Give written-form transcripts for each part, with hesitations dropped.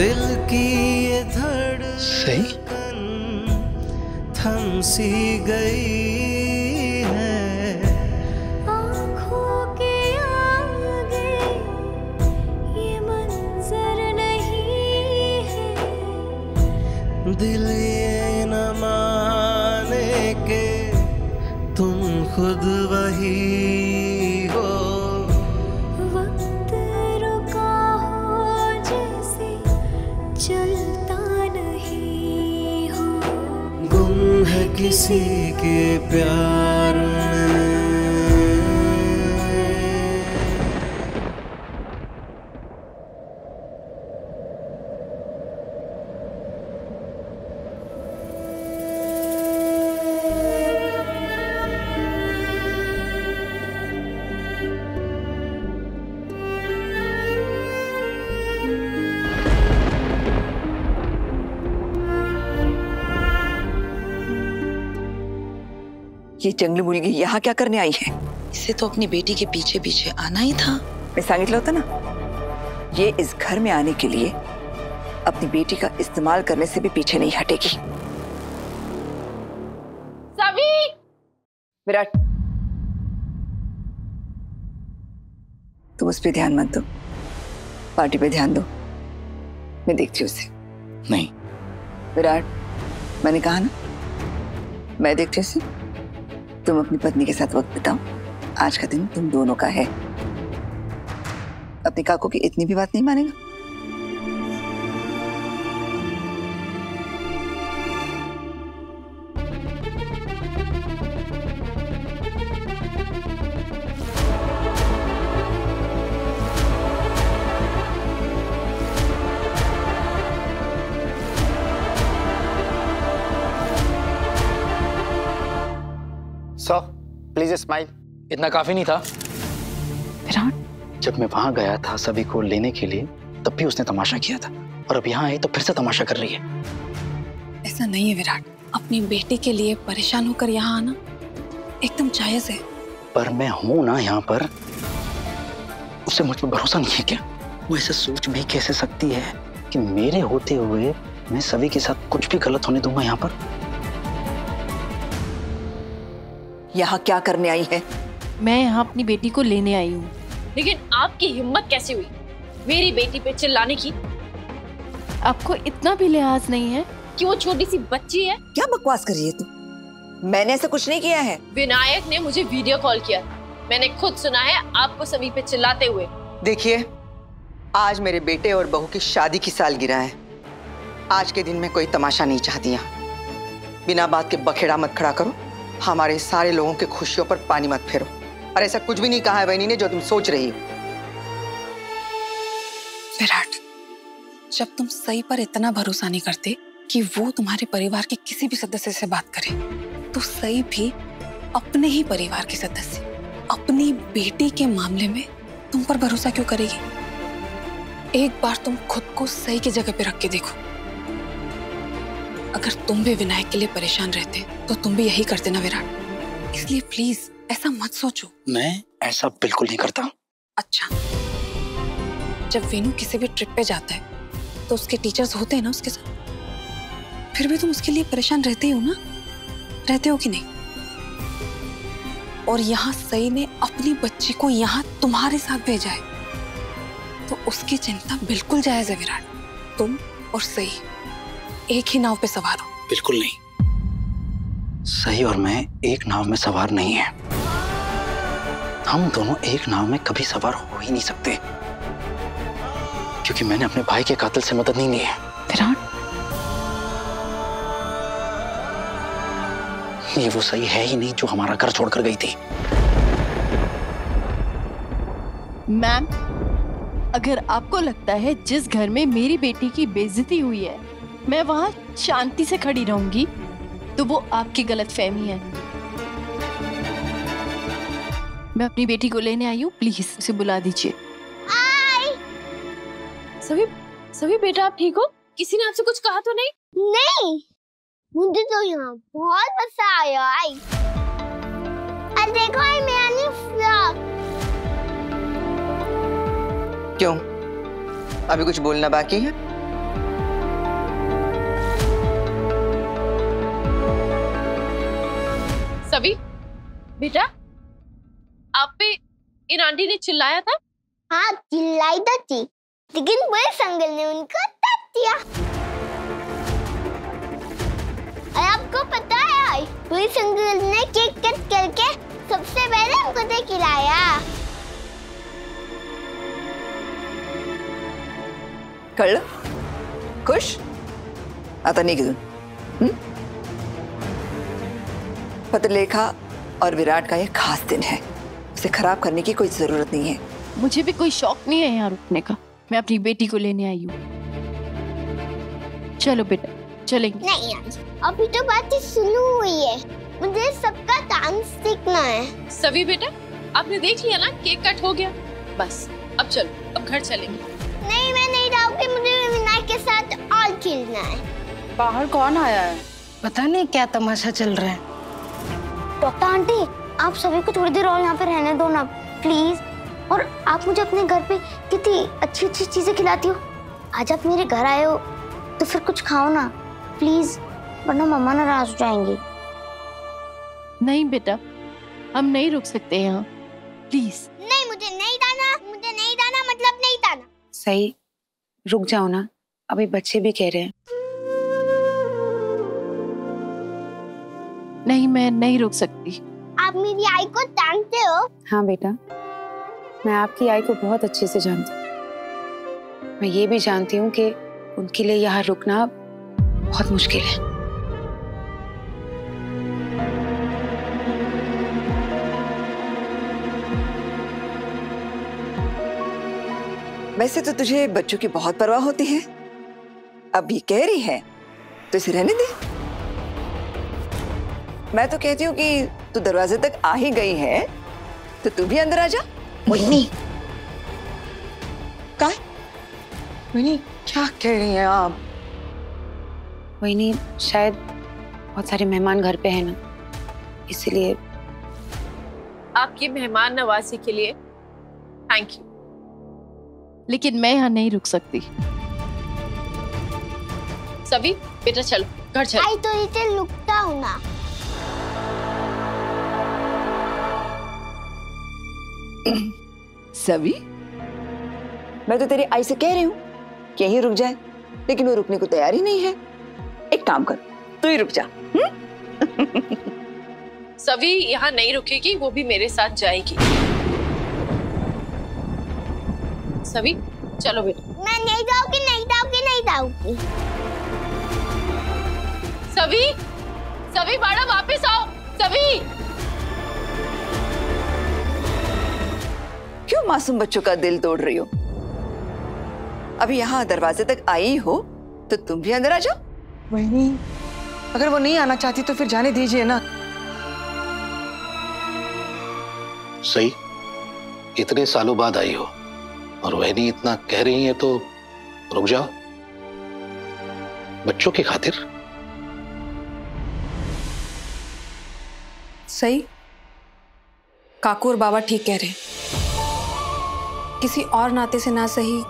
दिल की ये धड़कन थम सी गई है, आँखों के आगे ये मंजर नहीं है, दिल ये न माने के तुम खुद वही हो। वक्त रुका हो जैसे चलता नहीं हो, गुम है किसी के प्यार में। ये जंगली मुलगी यहाँ क्या करने आई है? इसे तो अपनी बेटी के पीछे पीछे आना ही था। मैं सांगितलं होतं ना, ये इस घर में आने के लिए अपनी बेटी का इस्तेमाल करने से भी पीछे नहीं हटेगी। सभी! विराट, तुम उस पे ध्यान मत दो, पार्टी पे ध्यान दो। मैं देखती हूँ उसे। नहीं विराट, मैंने कहा ना, मैं देखती हूँ उसे। तुम अपनी पत्नी के साथ वक्त बिताओ। आज का दिन तुम दोनों का है। अपनी काको की इतनी भी बात नहीं मानेगा। Sir please smile. इतना काफी नहीं था? विराट, जब मैं वहां गया था सभी को लेने के लिए, तब भी उसने तमाशा किया था, और अब यहाँ आई तो फिर से तमाशा कर रही है। ऐसा नहीं है विराट, अपनी बेटी के लिए परेशान होकर यहाँ आना एकदम जायज है। पर मैं हूं ना यहाँ पर, उसे मुझ पर भरोसा नहीं है क्या? वो ऐसे सोच भी कैसे सकती है कि मेरे होते हुए मैं सभी के साथ कुछ भी गलत होने दूंगा यहाँ पर? यहाँ क्या करने आई है? मैं यहाँ अपनी बेटी को लेने आई हूँ। लेकिन आपकी हिम्मत कैसे हुई मेरी बेटी पे चिल्लाने की? आपको इतना भी लिहाज नहीं है कि वो छोटी सी बच्ची है? क्या बकवास कर रही है तू? मैंने ऐसा कुछ नहीं किया है। विनायक ने मुझे वीडियो कॉल किया, मैंने खुद सुना है आपको सभी पे चिल्लाते हुए। देखिए, आज मेरे बेटे और बहू की शादी की सालगिरह है। आज के दिन में कोई तमाशा नहीं चाहती यहाँ। बिना बात के बखेड़ा मत खड़ा करो। हमारे सारे लोगों के खुशियों पर पानी मत फेरो। और ऐसा कुछ भी नहीं कहा है बहनी ने जो तुम सोच रही हो। विराट, जब तुम सही पर इतना भरोसा नहीं करते कि वो तुम्हारे परिवार के किसी भी सदस्य से बात करे, तो सही भी अपने ही परिवार के सदस्य, अपनी बेटी के मामले में तुम पर भरोसा क्यों करेगी? एक बार तुम खुद को सही की जगह पे रख के देखो। अगर तुम भी विनायक के लिए परेशान रहते तो तुम भी यही करते ना विराट। इसलिए प्लीज ऐसा मत सोचो। मैं ऐसा बिल्कुल नहीं करता। अच्छा, जब वेनू किसी भी ट्रिप पे जाता है तो उसके टीचर्स होते हैं ना उसके साथ, फिर भी तुम उसके लिए परेशान रहते ही हो ना? रहते हो कि नहीं? और यहाँ सई ने अपनी बच्ची को यहाँ तुम्हारे साथ भेजा है, तो उसकी चिंता बिल्कुल जायज है विराट। तुम और सई एक ही नाव पे सवार हो। बिल्कुल नहीं। सही और मैं एक नाव में सवार नहीं है। हम दोनों एक नाव में कभी सवार हो ही नहीं सकते, क्योंकि मैंने अपने भाई के कातिल से मदद नहीं ली है। विराट, ये वो सही है ही नहीं जो हमारा घर छोड़कर गई थी। मैम, अगर आपको लगता है जिस घर में मेरी बेटी की बेइज्जती हुई है मैं वहाँ शांति से खड़ी रहूंगी, तो वो आपकी गलतफहमी है। मैं अपनी बेटी को लेने आई हूँ, प्लीज उसे बुला दीजिए। सभी बेटा आप ठीक हो? किसी ने आपसे कुछ कहा तो नहीं? नहीं, मुझे तो यहाँ बहुत मजा आया। और देखो ये मेरा न्यू फ्रॉक। क्यों, अभी कुछ बोलना बाकी है? बेटा, आप पे इन आंटी ने चिल्लाया था? हाँ चिल्लाई तो थी, लेकिन पुलिस अंकल ने उनको तब दिया। और आपको पता है पुलिस अंकल ने केक कट करके सबसे पहले हमको तो खिलाया। कर लो खुश आता नहीं किधर। पत्रलेखा और विराट का ये खास दिन है, उसे खराब करने की कोई जरूरत नहीं है। मुझे भी कोई शौक नहीं है यहाँ रुकने का, मैं अपनी बेटी को लेने आई हूँ। चलो बेटा चलेंगे। नहीं आज अभी तो बातें शुरू हुई है, मुझे सबका डांस सीखना है। सभी बेटा, आपने देख लिया ना, केक कट हो गया, बस अब चलो, अब घर चलेंगे। नहीं मैं नहीं जाऊंगी, मुझे विनायक के साथ और खेलना है। बाहर कौन आया है? पता नहीं क्या तमाशा चल रहा है। डॉक्टर आंटी, आप सभी को थोड़ी देर और यहाँ पे रहने दो ना प्लीज। और आप मुझे अपने घर पे कितनी अच्छी अच्छी चीजें खिलाती हो, आज आप मेरे घर आए हो तो फिर कुछ खाओ ना प्लीज, वरना मम्मा नाराज हो जाएंगी। नहीं बेटा, हम नहीं रुक सकते यहाँ, प्लीज। नहीं मुझे नहीं जाना, मुझे नहीं जाना मतलब नहीं जाना। सही, रुक जाओ ना, अभी बच्चे भी कह रहे हैं। नहीं मैं नहीं रुक सकती। आप मेरी आई को जानते हो? हाँ बेटा, मैं आपकी आई को बहुत अच्छे से जानती हूँ। मैं ये भी जानती हूँ कि उनके लिए यहाँ रुकना बहुत मुश्किल है। वैसे तो तुझे बच्चों की बहुत परवाह होती है, अब ये कह रही है तो इसे रहने दे। मैं तो कहती हूँ कि तू दरवाजे तक आ ही गई है तो तू भी अंदर आ जा। मोहिनी, मोहिनी क्या कह रही हैं आप? वही शायद बहुत सारे मेहमान घर पे हैं ना, इसलिए। आपकी मेहमान नवाजी के लिए थैंक यू, लेकिन मैं यहाँ नहीं रुक सकती। सभी बेटा चलो घर चलो। आई तो इसे लुकता हूँ ना। सभी, मैं तो तेरी आई से कह रही हूँ कि यहीं रुक जाए, लेकिन वो रुकने को तैयार ही नहीं है। एक काम कर, तू ही रुक जा। सभी यहाँ नहीं रुकेगी, वो भी मेरे साथ जाएगी। सभी चलो बेटा। मैं नहीं जाऊंगी, नहीं जाऊंगी, नहीं जाऊंगी। सभी, सभी बाड़ा वापस आओ। सभी, क्यों मासूम बच्चों का दिल तोड़ रही हो? अभी यहाँ दरवाजे तक आई हो तो तुम भी अंदर आ जाओ। वही, अगर वो नहीं आना चाहती तो फिर जाने दीजिए ना। सही, इतने सालों बाद आई हो और वहनी इतना कह रही है तो रुक जाओ, बच्चों की खातिर। सही, काकू और बाबा ठीक कह रहे हैं। किसी और नाते से ना सही,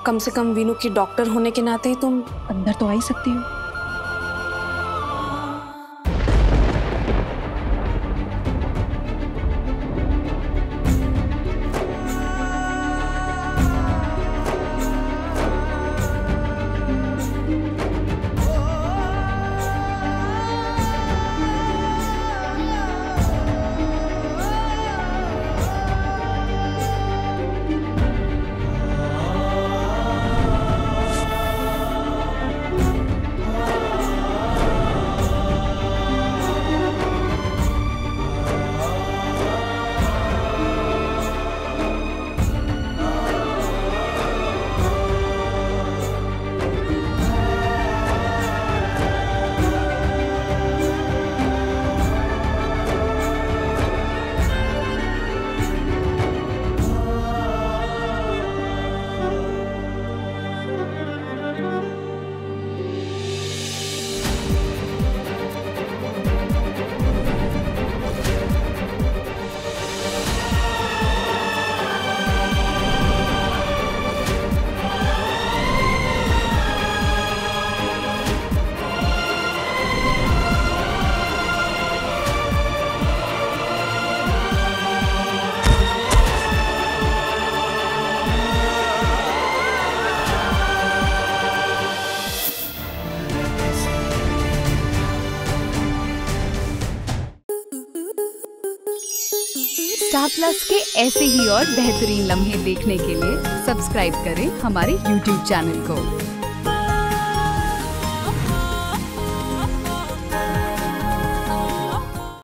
कम से कम वीनू की डॉक्टर होने के नाते ही तुम अंदर तो आ ही सकती हो। प्लस के ऐसे ही और बेहतरीन लम्हे देखने के लिए सब्सक्राइब करें हमारे YouTube चैनल को।